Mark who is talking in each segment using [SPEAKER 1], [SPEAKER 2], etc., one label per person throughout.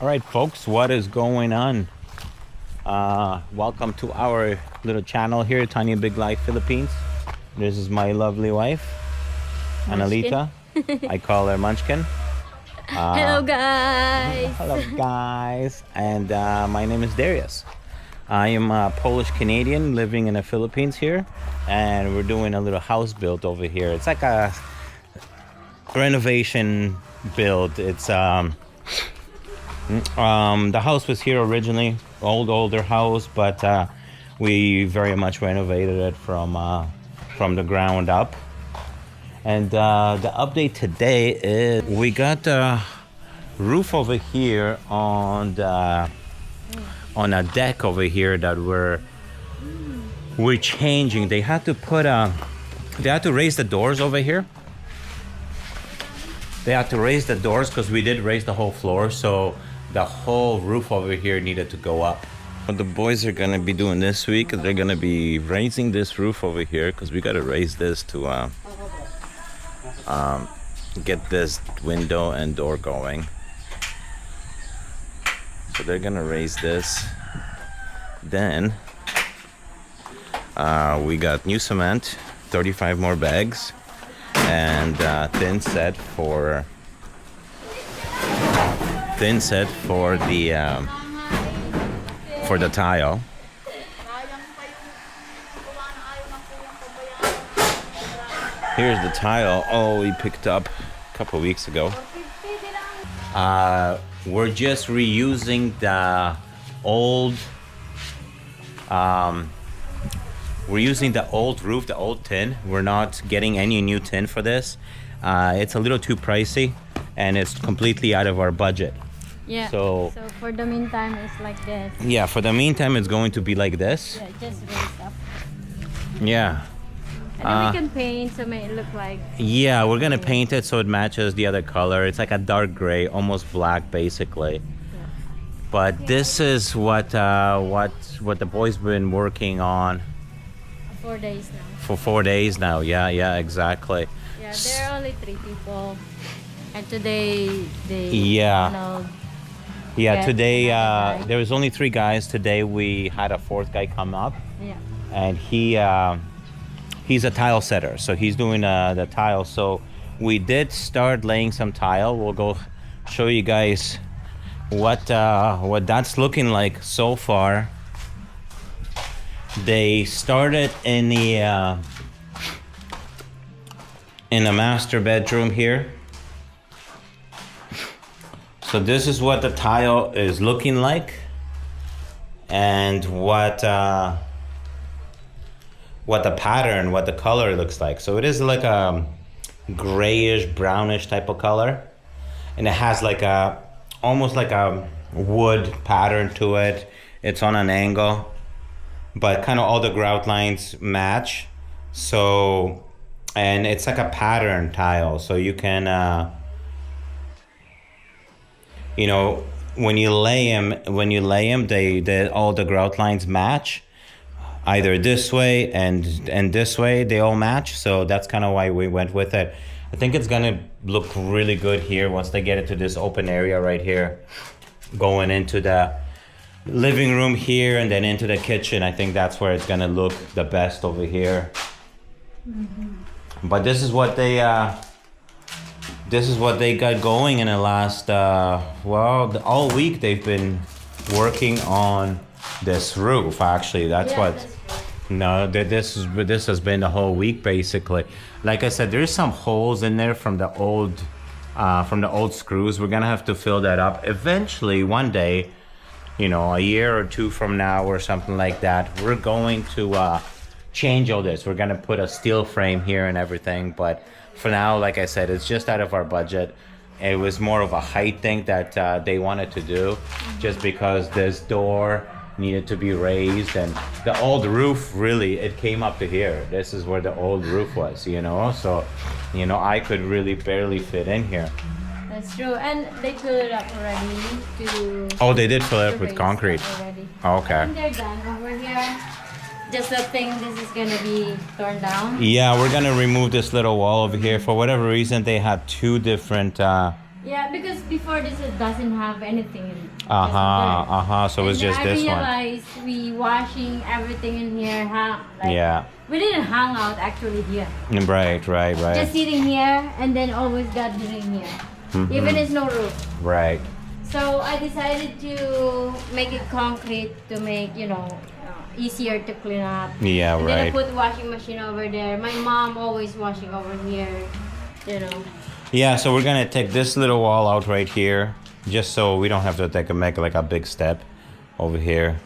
[SPEAKER 1] All right, folks, what is going on? Welcome to our little channel here, Tiny Big Life Philippines. This is my lovely wife,
[SPEAKER 2] Munchkin.
[SPEAKER 1] Analita. I call her Munchkin.
[SPEAKER 2] Hello, guys.
[SPEAKER 1] Hello, guys. And my name is Darius. I am a Polish Canadian living in the Philippines here, and we're doing a little house build over here. It's like a renovation build. It's the house was here originally, older house, but we very much renovated it from the ground up. And the update today is we got the roof over here on a deck over here that we're changing. They had to raise the doors over here. They had to raise the doors because we did raise the whole floor, so the whole roof over here needed to go up. What the boys are gonna be doing this week, they're gonna be raising this roof over here because we gotta raise this to get this window and door going. So they're gonna raise this. Then we got new cement, 35 more bags, and thin set for the tile. Here's the tile we picked up a couple weeks ago. We're just reusing the old roof, the old tin. We're not getting any new tin for this. It's a little too pricey and it's completely out of our budget.
[SPEAKER 2] Yeah.
[SPEAKER 1] So
[SPEAKER 2] for the meantime, it's like this.
[SPEAKER 1] yeah, for the meantime, it's going to be like this.
[SPEAKER 2] Yeah, just raise up.
[SPEAKER 1] Yeah.
[SPEAKER 2] And then we can paint so it look like.
[SPEAKER 1] Yeah, we're gonna paint it so it matches the other color. It's like a dark gray, almost black, basically.
[SPEAKER 2] Yeah.
[SPEAKER 1] But this is what the boys been working on
[SPEAKER 2] 4 days now.
[SPEAKER 1] for 4 days now. Yeah, exactly.
[SPEAKER 2] Yeah, there are only 3 people, and today they.
[SPEAKER 1] Yeah. Yeah,
[SPEAKER 2] Get
[SPEAKER 1] today
[SPEAKER 2] another guy.
[SPEAKER 1] there was only 3 guys. Today we had a 4th guy come up,
[SPEAKER 2] Yeah.
[SPEAKER 1] and he's a tile setter, so he's doing the tile. So we did start laying some tile. We'll go show you guys what that's looking like so far. They started in the master bedroom here. So this is what the tile is looking like, and what the pattern, what the color looks like. So it is like a grayish, brownish type of color, and it has like almost like a wood pattern to it. It's on an angle, but kind of all the grout lines match. So, and it's like a pattern tile, so you can when you lay them, they all the grout lines match, either this way and this way, they all match. So that's kind of why we went with it. I think it's gonna look really good here once they get into this open area right here, going into the living room here and then into the kitchen. I think that's where it's gonna look the best over here. Mm-hmm. But this is what they got going in the last all week. They've been working on this roof. Actually, that's this has been the whole week basically. Like I said, there's some holes in there from the old screws. We're gonna have to fill that up eventually one day, a year or 2 from now or something like that. We're going to change all this. We're gonna put a steel frame here and everything, but for now, like I said, it's just out of our budget. It was more of a height thing that they wanted to do, just because this door needed to be raised, and the old roof, really, it came up to here. This is where the old roof was, so I could really barely fit in here.
[SPEAKER 2] That's true, and they fill it up already
[SPEAKER 1] They did fill it up with concrete.
[SPEAKER 2] already.
[SPEAKER 1] Okay.
[SPEAKER 2] And they're done over here. Just the thing, this is gonna be torn down.
[SPEAKER 1] Yeah, we're gonna remove this little wall over here. For whatever reason, they had 2 different
[SPEAKER 2] Yeah, because before this it doesn't have anything in it.
[SPEAKER 1] So it was just this one.
[SPEAKER 2] I realized we washing everything in here,
[SPEAKER 1] Yeah.
[SPEAKER 2] We didn't hang out actually here.
[SPEAKER 1] Right.
[SPEAKER 2] Just sitting here and then always gathering here. Even it's no roof.
[SPEAKER 1] Right.
[SPEAKER 2] So I decided to make it concrete to make, easier to clean up.
[SPEAKER 1] Yeah,
[SPEAKER 2] and
[SPEAKER 1] right.
[SPEAKER 2] Then I put washing machine over there. My mom always washing over here,
[SPEAKER 1] Yeah, so we're gonna take this little wall out right here, just so we don't have to make like a big step over here.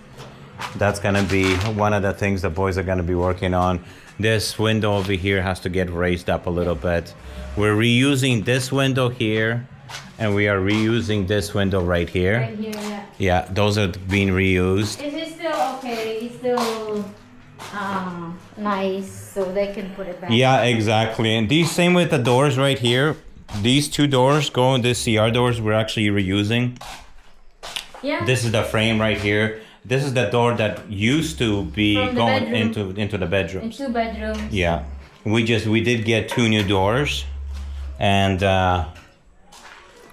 [SPEAKER 1] That's gonna be one of the things the boys are gonna be working on. This window over here has to get raised up a little bit. We're reusing this window here, and we are reusing this window right here.
[SPEAKER 2] Right here, yeah.
[SPEAKER 1] Yeah, those are being reused.
[SPEAKER 2] Is it still okay? It's still nice, so they can put it back.
[SPEAKER 1] Yeah, exactly. And these same with the doors right here. These two doors these CR doors we're actually reusing.
[SPEAKER 2] Yeah.
[SPEAKER 1] This is the frame right here. This is the door that used to be going into the bedroom.
[SPEAKER 2] In 2 bedrooms.
[SPEAKER 1] Yeah. We did get 2 new doors, and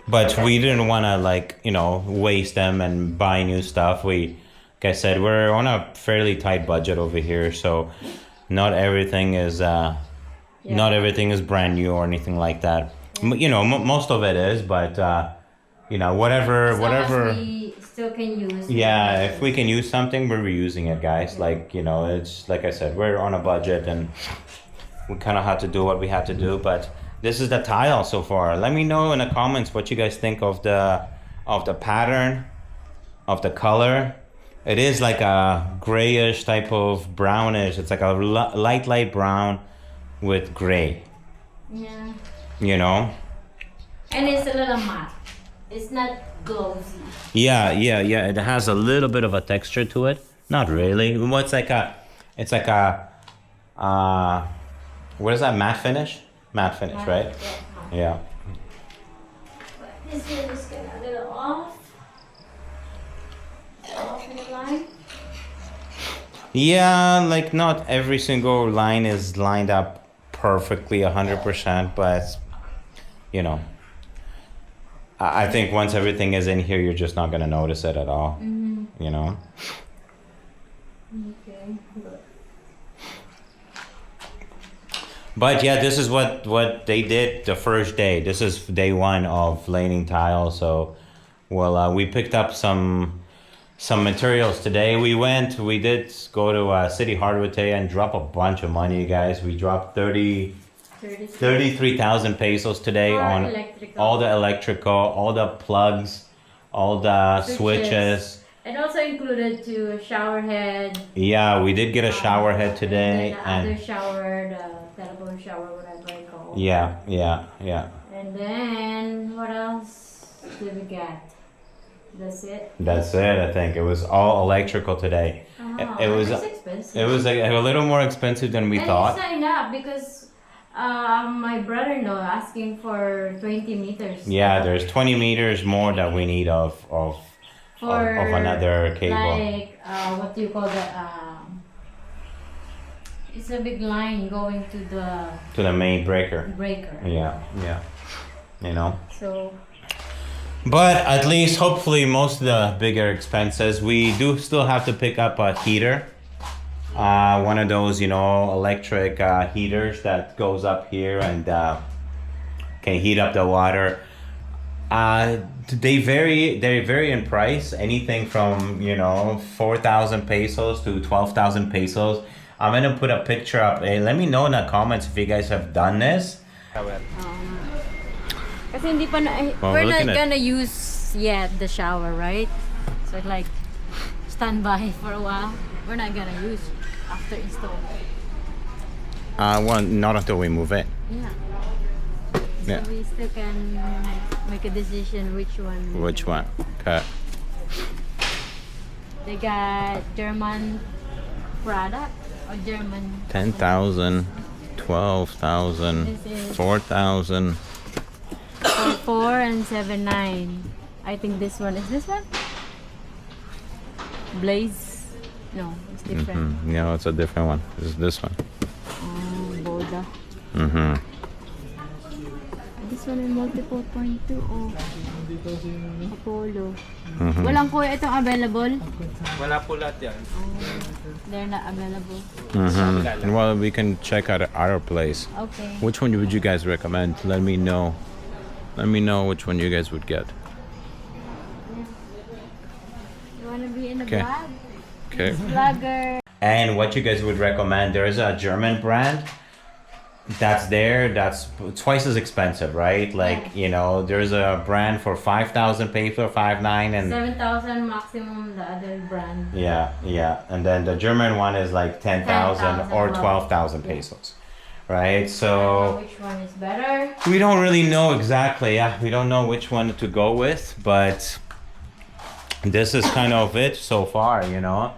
[SPEAKER 1] but we didn't want to waste them and buy new stuff. Like I said, we're on a fairly tight budget over here, so not everything is brand new or anything like that. Yeah. Most of it is, but whatever
[SPEAKER 2] we still can use.
[SPEAKER 1] Yeah, if we can use something, we're reusing it, guys. It's like I said, we're on a budget and we kind of had to do what we had to do. But this is the tile so far. Let me know in the comments what you guys think of the pattern, of the color. It is like a grayish type of brownish. It's like a light brown with gray.
[SPEAKER 2] Yeah. And it's a little matte. It's not glossy.
[SPEAKER 1] Yeah. It has a little bit of a texture to it. Not really. Well, it's like a what is that? Matte finish, right? Yeah.
[SPEAKER 2] But this one is getting a little off in the line.
[SPEAKER 1] Yeah, not every single line is lined up perfectly 100%, but I think once everything is in here, you're just not gonna notice it at all.
[SPEAKER 2] Okay.
[SPEAKER 1] But yeah, this is what they did the first day. This is day 1 of laying tile. So, we picked up some materials today. We did go to City Hardware today and drop a bunch of money, you guys. We dropped 33,000 pesos today on all the electrical, all the plugs, all the switches.
[SPEAKER 2] It also included a shower head.
[SPEAKER 1] Yeah, we did get a shower head today.
[SPEAKER 2] And the other shower, the telephone shower, whatever I call it.
[SPEAKER 1] Yeah.
[SPEAKER 2] And then, what else did we get? That's it?
[SPEAKER 1] That's it, I think. It was all electrical today. It was
[SPEAKER 2] expensive.
[SPEAKER 1] It was a little more expensive than we thought.
[SPEAKER 2] It's not enough because my brother-in-law asking for 20 meters.
[SPEAKER 1] Yeah, there's 20 meters more that we need of another cable.
[SPEAKER 2] What do you call that? It's a big line going to the
[SPEAKER 1] main breaker. Yeah.
[SPEAKER 2] So.
[SPEAKER 1] But at least, hopefully, most of the bigger expenses, we do still have to pick up a heater. One of those, electric heaters that goes up here and can heat up the water. They vary in price, anything from 4,000 pesos to 12,000 pesos. I'm gonna put a picture up. Hey, let me know in the comments if you guys have done this.
[SPEAKER 2] Kasi hindi pa we're not gonna use yet the shower, right? So stand by for a while. We're not gonna use after install.
[SPEAKER 1] Not until we move it.
[SPEAKER 2] Yeah. So we still can make a decision which one.
[SPEAKER 1] Which one? Okay.
[SPEAKER 2] They got German product or German.
[SPEAKER 1] 10,000, 12,000, 4,000.
[SPEAKER 2] 4 and 7.9. I think this one is this one. Blaze. No, it's different.
[SPEAKER 1] No, it's a different one. This one.
[SPEAKER 2] Boda.
[SPEAKER 1] This
[SPEAKER 2] one ay multiple point 2 o Apollo. Walang kuya itong available?
[SPEAKER 3] Wala po lahat yan.
[SPEAKER 2] They're not available.
[SPEAKER 1] And well, we can check out our place.
[SPEAKER 2] Okay.
[SPEAKER 1] Which one would you guys recommend? Let me know. Let me know which one you guys would get.
[SPEAKER 2] You wanna be in the
[SPEAKER 1] Okay.
[SPEAKER 2] vlog?
[SPEAKER 1] Okay.
[SPEAKER 2] Vlogger.
[SPEAKER 1] And what you guys would recommend? There's a German brand that's there that's twice as expensive, right? Like, you know, there's a brand for 5,000 peso, 5,900, and
[SPEAKER 2] 7,000 maximum the other brand.
[SPEAKER 1] yeah, and then the German one is like 10,000 or 12,000 pesos, right? So
[SPEAKER 2] Which one is better?
[SPEAKER 1] we don't really know exactly. Yeah, we don't know which one to go with, but this is kind of it so far, you know.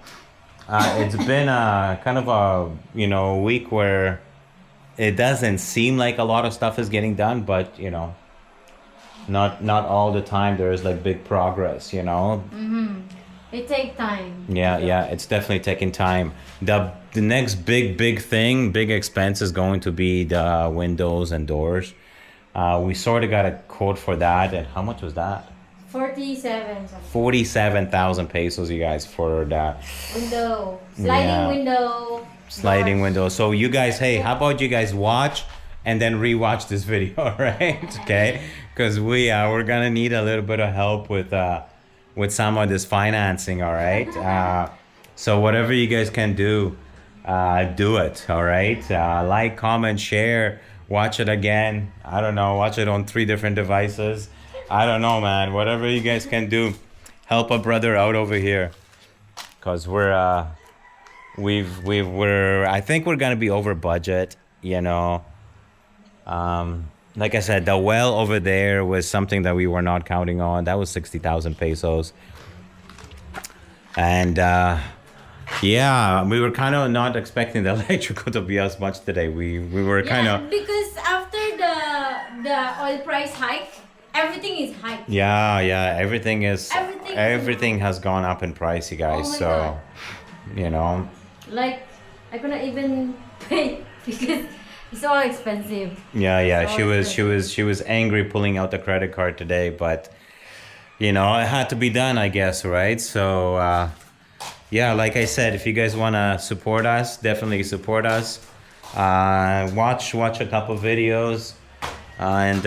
[SPEAKER 1] It's been a kind of a, you know, week where it doesn't seem like a lot of stuff is getting done, but you know, not all the time there is like big progress, you know.
[SPEAKER 2] It takes time.
[SPEAKER 1] Yeah, it's definitely taking time. The next big thing, big expense is going to be the windows and doors. We sort of got a quote for that, and how much was that?
[SPEAKER 2] 47 something.
[SPEAKER 1] 47,000 pesos, you guys, for that
[SPEAKER 2] Window. Sliding
[SPEAKER 1] Yeah.
[SPEAKER 2] window.
[SPEAKER 1] sliding
[SPEAKER 2] doors.
[SPEAKER 1] window. So you guys, hey, how about you guys watch and then rewatch this video, right? Okay, because we're gonna need a little bit of help with some of this financing, all right? So whatever you guys can do it, all right? Like, comment, share, watch it again. I don't know, watch it on 3 different devices. I don't know, man. Whatever you guys can do, help a brother out over here, cause I think we're gonna be over budget, you know. Like I said, the well over there was something that we were not counting on. That was 60,000 pesos. And yeah, we were kind of not expecting the electrical to be as much today. We were kind of
[SPEAKER 2] because after the oil price hike, everything is hiked.
[SPEAKER 1] yeah, everything
[SPEAKER 2] Everything
[SPEAKER 1] has gone up in price, you guys.
[SPEAKER 2] Oh my
[SPEAKER 1] So
[SPEAKER 2] God.
[SPEAKER 1] you know.
[SPEAKER 2] Like I couldn't even pay because it's so expensive.
[SPEAKER 1] Yeah,
[SPEAKER 2] So
[SPEAKER 1] she was angry pulling out the credit card today, but you know, it had to be done, I guess, right? So yeah, like I said, if you guys want to support us, definitely support us. Watch a couple videos, and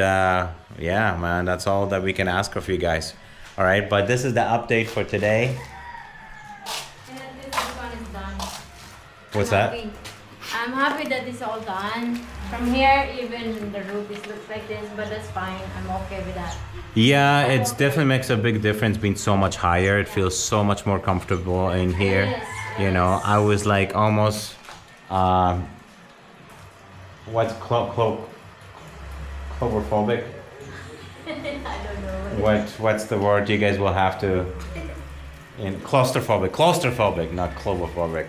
[SPEAKER 1] yeah, man, that's all that we can ask of you guys. All right, but this is the update for today.
[SPEAKER 2] And then this one is done.
[SPEAKER 1] What's that?
[SPEAKER 2] I'm happy that it's all done. From here, even the roof looks like this, but that's fine. I'm okay with that.
[SPEAKER 1] Yeah, it definitely makes a big difference being so much higher. It feels so much more comfortable in here.
[SPEAKER 2] Yes,
[SPEAKER 1] You know, I was like almost, what's cloverphobic?
[SPEAKER 2] I don't know.
[SPEAKER 1] What's the word? You guys will have to, claustrophobic, not cloverphobic.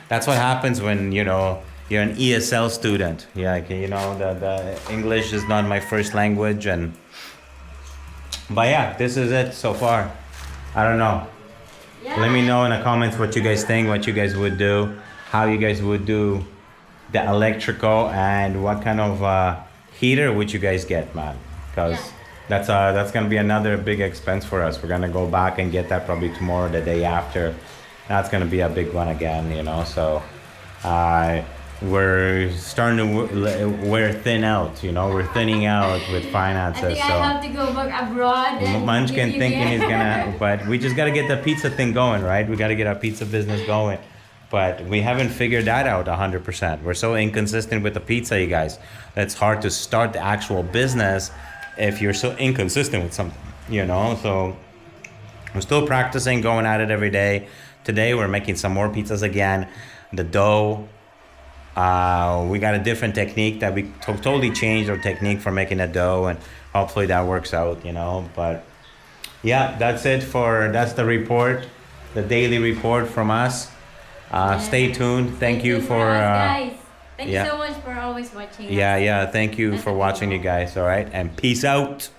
[SPEAKER 1] That's what happens when, you know, you're an ESL student. Yeah, you know, the English is not my first language, but yeah, this is it so far. I don't know.
[SPEAKER 2] Yeah.
[SPEAKER 1] Let me know in the comments what you guys think, what you guys would do, how you guys would do the electrical, and what kind of heater would you guys get, man? Because that's gonna be another big expense for us. We're gonna go back and get that probably tomorrow, the day after. That's gonna be a big one again, you know. So we're starting to wear thin out, you know. We're thinning out with
[SPEAKER 2] I
[SPEAKER 1] finances.
[SPEAKER 2] think
[SPEAKER 1] So
[SPEAKER 2] I have to go back abroad. And
[SPEAKER 1] Munchkin
[SPEAKER 2] give you
[SPEAKER 1] thinking he's
[SPEAKER 2] guys-
[SPEAKER 1] gonna, but we just gotta get the pizza thing going, right? We gotta get our pizza business going. But we haven't figured that out 100%. We're so inconsistent with the pizza, you guys. It's hard to start the actual business if you're so inconsistent with something, you know? So we're still practicing, going at it every day. Today we're making some more pizzas again. The dough, we got a different technique that we totally changed our technique for making a dough, and hopefully that works out, you know. But yeah, that's the report, the daily report from us. Stay tuned. Thank you for
[SPEAKER 2] us, guys. Thank
[SPEAKER 1] yeah.
[SPEAKER 2] you so much for always watching. us.
[SPEAKER 1] yeah, thank you for watching, you guys. All right, and peace out.